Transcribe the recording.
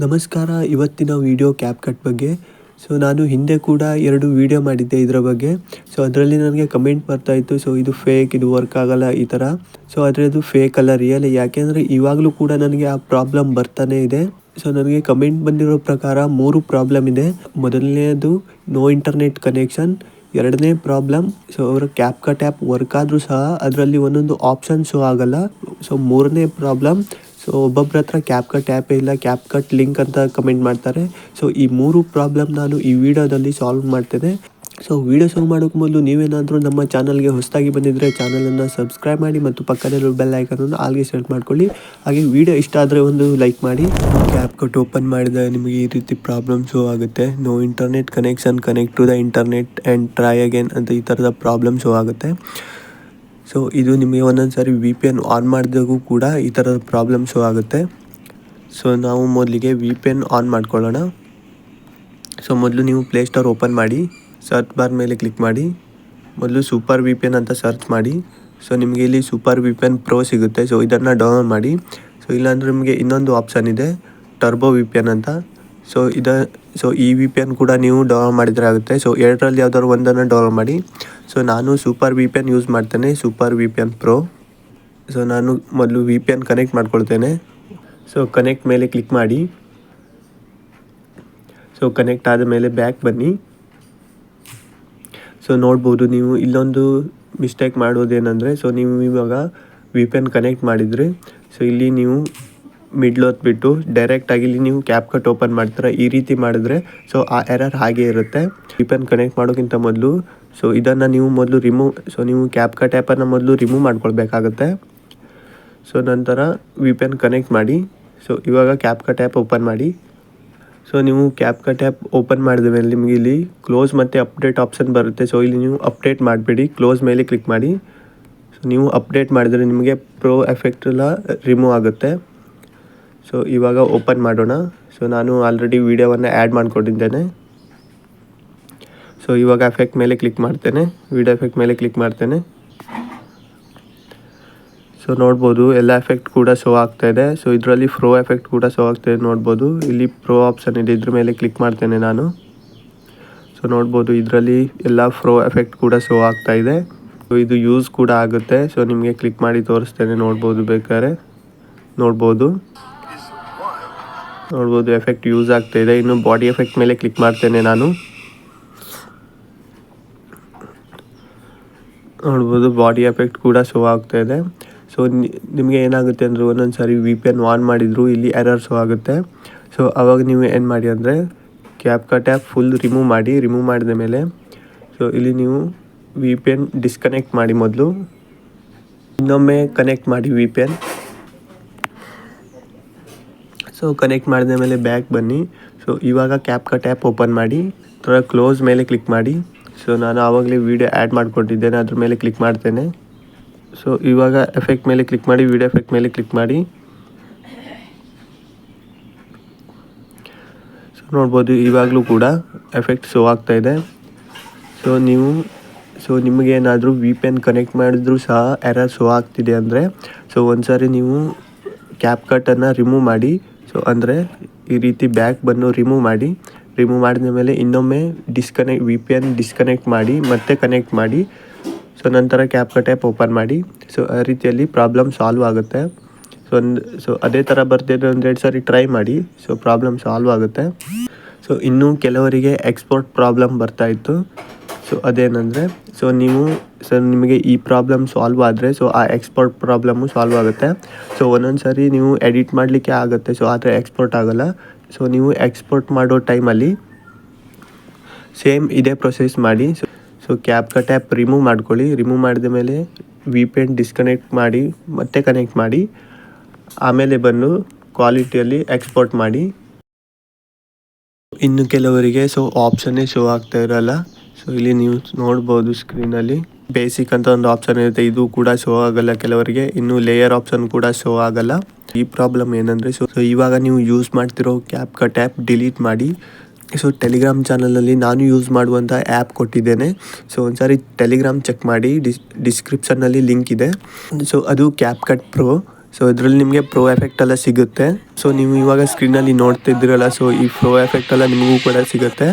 ನಮಸ್ಕಾರ. ಇವತ್ತಿನ ವಿಡಿಯೋ ಕ್ಯಾಪ್ಕಟ್ ಬಗ್ಗೆ. ನಾನು ಹಿಂದೆ ಕೂಡ 2 ವಿಡಿಯೋ ಮಾಡಿದ್ದೆ ಇದರ ಬಗ್ಗೆ. ಅದರಲ್ಲಿ ನನಗೆ ಕಮೆಂಟ್ ಬರ್ತಾಯಿತ್ತು, ಇದು ಫೇಕ್, ಇದು ವರ್ಕ್ ಆಗಲ್ಲ ಈ ಥರ. ಆದರೆ ಅದು ಫೇಕ್ ಅಲ್ಲ, ರಿಯಲ್. ಯಾಕೆಂದರೆ ಇವಾಗಲೂ ಕೂಡ ನನಗೆ ಆ ಪ್ರಾಬ್ಲಮ್ ಬರ್ತಾನೆ ಇದೆ. ನನಗೆ ಕಮೆಂಟ್ ಬಂದಿರೋ ಪ್ರಕಾರ 3 ಪ್ರಾಬ್ಲಮ್ ಇದೆ. ಮೊದಲನೇದು ನೋ ಇಂಟರ್ನೆಟ್ ಕನೆಕ್ಷನ್. ಎರಡನೇ ಪ್ರಾಬ್ಲಮ್ ಅವರ ಕ್ಯಾಪ್ಕಟ್ ಆ್ಯಪ್ ವರ್ಕ್ ಆದರೂ ಸಹ ಅದರಲ್ಲಿ ಒಂದೊಂದು ಆಪ್ಷನ್ ಶೋ ಆಗಲ್ಲ. ಮೂರನೇ ಪ್ರಾಬ್ಲಮ್ ಒಬ್ಬೊಬ್ಬರ ಹತ್ರ ಕ್ಯಾಪ್ಕಟ್ ಆ್ಯಪೇ ಇಲ್ಲ, ಕ್ಯಾಪ್ಕಟ್ ಲಿಂಕ್ ಅಂತ ಕಮೆಂಟ್ ಮಾಡ್ತಾರೆ. ಈ 3 ಪ್ರಾಬ್ಲಮ್ ನಾನು ಈ ವಿಡಿಯೋದಲ್ಲಿ ಸಾಲ್ವ್ ಮಾಡ್ತೇನೆ. ವಿಡಿಯೋ ಶುರು ಮಾಡೋಕ್ಕೆ ಮೊದಲು ನೀವೇನಾದರೂ ನಮ್ಮ ಚಾನಲ್ಗೆ ಹೊಸದಾಗಿ ಬಂದಿದ್ದರೆ ಚಾನಲನ್ನು ಸಬ್ಸ್ಕ್ರೈಬ್ ಮಾಡಿ ಮತ್ತು ಪಕ್ಕದಲ್ಲಿರೋ ಬೆಲ್ ಐಕನನ್ನು ಆಲ್ಗೆ ಸೆಟ್ ಮಾಡ್ಕೊಳ್ಳಿ. ಹಾಗೆ ವಿಡಿಯೋ ಇಷ್ಟ ಆದರೆ ಒಂದು ಲೈಕ್ ಮಾಡಿ. ಕ್ಯಾಪ್ಕಟ್ ಓಪನ್ ಮಾಡಿದಾಗ ನಿಮಗೆ ಈ ರೀತಿ ಪ್ರಾಬ್ಲಮ್ ಶೋ ಆಗುತ್ತೆ. No internet connection, connect to the internet and try again ಅಂತ ಈ ಥರದ ಪ್ರಾಬ್ಲಮ್ ಶೋ ಆಗುತ್ತೆ. ಇದು ನಿಮಗೆ ಒಂದೊಂದು ಸಾರಿ VPN ಆನ್ ಮಾಡಿದಾಗೂ ಕೂಡ ಈ ಥರದ ಪ್ರಾಬ್ಲಮ್ ಶೋ ಆಗುತ್ತೆ. ನಾವು ಮೊದಲಿಗೆ VPN ಆನ್ ಮಾಡ್ಕೊಳ್ಳೋಣ. ಮೊದಲು ನೀವು ಪ್ಲೇಸ್ಟೋರ್ ಓಪನ್ ಮಾಡಿ, ಸರ್ಚ್ ಬಾರ್ ಮೇಲೆ ಕ್ಲಿಕ್ ಮಾಡಿ, ಮೊದಲು ಸೂಪರ್ VPN ಅಂತ ಸರ್ಚ್ ಮಾಡಿ. ನಿಮಗೆ ಇಲ್ಲಿ ಸೂಪರ್ VPN Pro ಸಿಗುತ್ತೆ. ಇದನ್ನು ಡೌನ್ಲೋಡ್ ಮಾಡಿ. ಇಲ್ಲಾಂದರೆ ನಿಮಗೆ ಇನ್ನೊಂದು ಆಪ್ಷನ್ ಇದೆ, ಟರ್ಬೋ VPN ಅಂತ. ಈ VPN ಕೂಡ ನೀವು ಡೌನ್ಲೋಡ್ ಮಾಡಿದರೆ ಆಗುತ್ತೆ. ಎರಡರಲ್ಲಿ ಯಾವ್ದಾದ್ರು ಒಂದನ್ನು ಡೌನ್ಲೋಡ್ ಮಾಡಿ. ನಾನು ಸೂಪರ್ VPN ಯೂಸ್ ಮಾಡ್ತೇನೆ, ಸೂಪರ್ VPN Pro. ನಾನು ಮೊದಲು VPN ಕನೆಕ್ಟ್ ಮಾಡ್ಕೊಳ್ತೇನೆ. ಕನೆಕ್ಟ್ ಮೇಲೆ ಕ್ಲಿಕ್ ಮಾಡಿ. ಕನೆಕ್ಟ್ ಆದ ಮೇಲೆ ಬ್ಯಾಕ್ ಬನ್ನಿ. ನೋಡ್ಬೋದು ನೀವು ಇಲ್ಲೊಂದು ಮಿಸ್ಟೇಕ್ ಮಾಡೋದೇನೆಂದರೆ, ನೀವು ಇವಾಗ VPN ಕನೆಕ್ಟ್ ಮಾಡಿದರೆ ಇಲ್ಲಿ ನೀವು ಮಿಡ್ಲ್ ಹೊತ್ಬಿಟ್ಟು ಡೈರೆಕ್ಟಾಗಿ ಇಲ್ಲಿ ನೀವು ಕ್ಯಾಪ್ಕಟ್ ಓಪನ್ ಮಾಡ್ತೀರಾ. ಈ ರೀತಿ ಮಾಡಿದ್ರೆ ಆ ಎರರ್ ಹಾಗೆ ಇರುತ್ತೆ. VPN ಕನೆಕ್ಟ್ ಮಾಡೋಕ್ಕಿಂತ ಮೊದಲು ಇದನ್ನು ನೀವು ಮೊದಲು ರಿಮೂವ್ ನೀವು ಕ್ಯಾಪ್ಕಟ್ ಆ್ಯಪನ್ನು ಮೊದಲು ರಿಮೂವ್ ಮಾಡ್ಕೊಳ್ಬೇಕಾಗತ್ತೆ. ನಂತರ VPN ಕನೆಕ್ಟ್ ಮಾಡಿ. ಇವಾಗ ಕ್ಯಾಪ್ಕಟ್ ಆ್ಯಪ್ ಓಪನ್ ಮಾಡಿ. ನೀವು ಕ್ಯಾಪ್ಕಟ್ ಆ್ಯಪ್ ಓಪನ್ ಮಾಡಿದ ಮೇಲೆ ನಿಮಗೆ ಇಲ್ಲಿ ಕ್ಲೋಸ್ ಮತ್ತು ಅಪ್ಡೇಟ್ ಆಪ್ಷನ್ ಬರುತ್ತೆ. ಇಲ್ಲಿ ನೀವು ಅಪ್ಡೇಟ್ ಮಾಡಿಬಿಡಿ, ಕ್ಲೋಸ್ ಮೇಲೆ ಕ್ಲಿಕ್ ಮಾಡಿ. ನೀವು ಅಪ್ಡೇಟ್ ಮಾಡಿದರೆ ನಿಮಗೆ ಪ್ರೋ ಎಫೆಕ್ಟ್ ಎಲ್ಲ ರಿಮೂವ್ ಆಗುತ್ತೆ. ಇವಾಗ ಓಪನ್ ಮಾಡೋಣ. ನಾನು ಆಲ್ರೆಡಿ ವಿಡಿಯೋವನ್ನು ಆ್ಯಡ್ ಮಾಡ್ಕೊಂಡಿದ್ದೇನೆ. ಇವಾಗ ಎಫೆಕ್ಟ್ ಮೇಲೆ ಕ್ಲಿಕ್ ಮಾಡ್ತೇನೆ, ವಿಡಿಯೋ ಎಫೆಕ್ಟ್ ಮೇಲೆ ಕ್ಲಿಕ್ ಮಾಡ್ತೇನೆ. ನೋಡ್ಬೋದು ಎಲ್ಲ ಎಫೆಕ್ಟ್ ಕೂಡ ಶೋ ಆಗ್ತಾಯಿದೆ. ಇದರಲ್ಲಿ ಪ್ರೋ ಎಫೆಕ್ಟ್ ಕೂಡ ಶೋ ಆಗ್ತಾಯಿದೆ ನೋಡ್ಬೋದು. ಇಲ್ಲಿ ಪ್ರೋ ಆಪ್ಷನ್ ಇದೆ, ಇದ್ರ ಮೇಲೆ ಕ್ಲಿಕ್ ಮಾಡ್ತೇನೆ ನಾನು. ನೋಡ್ಬೋದು ಇದರಲ್ಲಿ ಎಲ್ಲ ಪ್ರೋ ಎಫೆಕ್ಟ್ ಕೂಡ ಶೋ ಆಗ್ತಾಯಿದೆ. ಇದು ಯೂಸ್ ಕೂಡ ಆಗುತ್ತೆ. ನಿಮಗೆ ಕ್ಲಿಕ್ ಮಾಡಿ ತೋರಿಸ್ತೇನೆ, ನೋಡ್ಬೋದು ಬೇಕಾದ್ರೆ. ನೋಡ್ಬೋದು ಎಫೆಕ್ಟ್ ಯೂಸ್ ಆಗ್ತಾಯಿದೆ. ಇನ್ನು ಬಾಡಿ ಎಫೆಕ್ಟ್ ಮೇಲೆ ಕ್ಲಿಕ್ ಮಾಡ್ತೇನೆ ನಾನು. ನೋಡ್ಬೋದು ಬಾಡಿ ಎಫೆಕ್ಟ್ ಕೂಡ ಶೋ ಆಗ್ತಾಯಿದೆ. ನಿಮಗೆ ಏನಾಗುತ್ತೆ ಅಂದರೆ ಒಂದೊಂದು ಸಾರಿ VPN ಆನ್ ಮಾಡಿದ್ರು ಇಲ್ಲಿ ಎರರ್ ಶೋ ಆಗುತ್ತೆ. ಆವಾಗ ನೀವು ಏನು ಮಾಡಿ ಅಂದರೆ ಕ್ಯಾಪ್ಕಟ್ ಆ್ಯಪ್ ಫುಲ್ ರಿಮೂವ್ ಮಾಡಿ. ರಿಮೂವ್ ಮಾಡಿದ ಮೇಲೆ ಇಲ್ಲಿ ನೀವು VPN ಡಿಸ್ಕನೆಕ್ಟ್ ಮಾಡಿ. ಮೊದಲು ಇನ್ನೊಮ್ಮೆ ಕನೆಕ್ಟ್ ಮಾಡಿ VPN. ಕನೆಕ್ಟ್ ಮಾಡಿದ ಮೇಲೆ ಬ್ಯಾಕ್ ಬನ್ನಿ. ಇವಾಗ ಕ್ಯಾಪ್ಕಟ್ ಆ್ಯಪ್ ಓಪನ್ ಮಾಡಿ, ಕ್ಲೋಸ್ ಮೇಲೆ ಕ್ಲಿಕ್ ಮಾಡಿ. ನಾನು ಆವಾಗಲೇ ವಿಡಿಯೋ ಆ್ಯಡ್ ಮಾಡಿಕೊಂಡಿದ್ದೇನೆ, ಅದ್ರ ಮೇಲೆ ಕ್ಲಿಕ್ ಮಾಡ್ತೇನೆ. ಇವಾಗ ಎಫೆಕ್ಟ್ ಮೇಲೆ ಕ್ಲಿಕ್ ಮಾಡಿ, ವಿಡಿಯೋ ಎಫೆಕ್ಟ್ ಮೇಲೆ ಕ್ಲಿಕ್ ಮಾಡಿ. ನೋಡ್ಬೋದು ಇವಾಗಲೂ ಕೂಡ ಎಫೆಕ್ಟ್ ಶೋ ಆಗ್ತಾಯಿದೆ. ನಿಮಗೇನಾದರೂ VPN ಕನೆಕ್ಟ್ ಮಾಡಿದ್ರೂ ಸಹ ಎರರ್ ಶೋ ಆಗ್ತಿದೆ ಅಂದರೆ ಒಂದು ಸಾರಿ ನೀವು ಕ್ಯಾಪ್ಕಟನ್ನು ರಿಮೂವ್ ಮಾಡಿ. ಅಂದರೆ ಈ ರೀತಿ ಬ್ಯಾಕ್ ಬಂದು ರಿಮೂವ್ ಮಾಡಿ. ರಿಮೂವ್ ಮಾಡಿದ ಮೇಲೆ ಇನ್ನೊಮ್ಮೆ VPN ಡಿಸ್ಕನೆಕ್ಟ್ ಮಾಡಿ, ಮತ್ತೆ ಕನೆಕ್ಟ್ ಮಾಡಿ. ನಂತರ ಕ್ಯಾಪ್ಕಟ್ ಆ್ಯಪ್ ಓಪನ್ ಮಾಡಿ. ಆ ರೀತಿಯಲ್ಲಿ ಪ್ರಾಬ್ಲಮ್ ಸಾಲ್ವ್ ಆಗುತ್ತೆ. ಅದೇ ಥರ ಬರ್ತಿದ್ರೆ 1-2 ಸಾರಿ ಟ್ರೈ ಮಾಡಿ. ಪ್ರಾಬ್ಲಮ್ ಸಾಲ್ವ್ ಆಗುತ್ತೆ. ಇನ್ನೂ ಕೆಲವರಿಗೆ ಎಕ್ಸ್ಪೋರ್ಟ್ ಪ್ರಾಬ್ಲಮ್ ಬರ್ತಾಯಿತ್ತು. ಅದೇನೆಂದರೆ ನಿಮಗೆ ಈ ಪ್ರಾಬ್ಲಮ್ ಸಾಲ್ವ್ ಆದರೆ ಆ ಎಕ್ಸ್ಪೋರ್ಟ್ ಪ್ರಾಬ್ಲಮ್ಮು ಸಾಲ್ವ್ ಆಗುತ್ತೆ. ಒಂದೊಂದು ಸಾರಿ ನೀವು ಎಡಿಟ್ ಮಾಡಲಿಕ್ಕೆ ಆಗುತ್ತೆ, ಆದರೆ ಎಕ್ಸ್ಪೋರ್ಟ್ ಆಗೋಲ್ಲ. ನೀವು ಎಕ್ಸ್ಪೋರ್ಟ್ ಮಾಡೋ ಟೈಮಲ್ಲಿ ಸೇಮ್ ಇದೇ ಪ್ರೊಸೆಸ್ ಮಾಡಿ. ಕ್ಯಾಪ್ಕಟ್ ಆ್ಯಪ್ ರಿಮೂವ್ ಮಾಡ್ಕೊಳ್ಳಿ. ರಿಮೂವ್ ಮಾಡಿದ ಮೇಲೆ VPN ಡಿಸ್ಕನೆಕ್ಟ್ ಮಾಡಿ, ಮತ್ತೆ ಕನೆಕ್ಟ್ ಮಾಡಿ. ಆಮೇಲೆ ಬಂದು ಕ್ವಾಲಿಟಿಯಲ್ಲಿ ಎಕ್ಸ್ಪೋರ್ಟ್ ಮಾಡಿ. ಇನ್ನು ಕೆಲವರಿಗೆ ಆಪ್ಷನ್ನೇ ಶೋ ಆಗ್ತಾ ಇರಲ್ಲ. ಇಲ್ಲಿ ನೀವು ನೋಡ್ಬೋದು ಸ್ಕ್ರೀನಲ್ಲಿ ಬೇಸಿಕ್ ಅಂತ ಒಂದು ಆಪ್ಷನ್ ಇರುತ್ತೆ, ಇದು ಕೂಡ ಶೋ ಆಗಲ್ಲ ಕೆಲವರಿಗೆ. ಇನ್ನು ಲೇಯರ್ ಆಪ್ಷನ್ ಕೂಡ ಶೋ ಆಗಲ್ಲ. ಈ ಪ್ರಾಬ್ಲಮ್ ಏನಂದರೆ ಇವಾಗ ನೀವು ಯೂಸ್ ಮಾಡ್ತಿರೋ ಕ್ಯಾಪ್ಕಟ್ ಆ್ಯಪ್ ಡಿಲೀಟ್ ಮಾಡಿ. ಟೆಲಿಗ್ರಾಮ್ ಚಾನಲಲ್ಲಿ ನಾನು ಯೂಸ್ ಮಾಡುವಂಥ ಆ್ಯಪ್ ಕೊಟ್ಟಿದ್ದೇನೆ. ಒಂದ್ಸಾರಿ ಟೆಲಿಗ್ರಾಮ್ ಚೆಕ್ ಮಾಡಿ, ಡಿಸ್ಕ್ರಿಪ್ಷನ್ನಲ್ಲಿ ಲಿಂಕ್ ಇದೆ. ಅದು ಕ್ಯಾಪ್ಕಟ್ ಪ್ರೋ. ಸೊ ಇದರಲ್ಲಿ ನಿಮಗೆ ಪ್ರೋ ಎಫೆಕ್ಟ್ ಎಲ್ಲ ಸಿಗುತ್ತೆ. ಸೊ ನೀವು ಇವಾಗ ಸ್ಕ್ರೀನಲ್ಲಿ ನೋಡ್ತಿದ್ದೀರಲ್ಲ, ಸೊ ಈ ಪ್ರೋ ಎಫೆಕ್ಟ್ ಎಲ್ಲ ನಿಮಗೂ ಕೂಡ ಸಿಗುತ್ತೆ.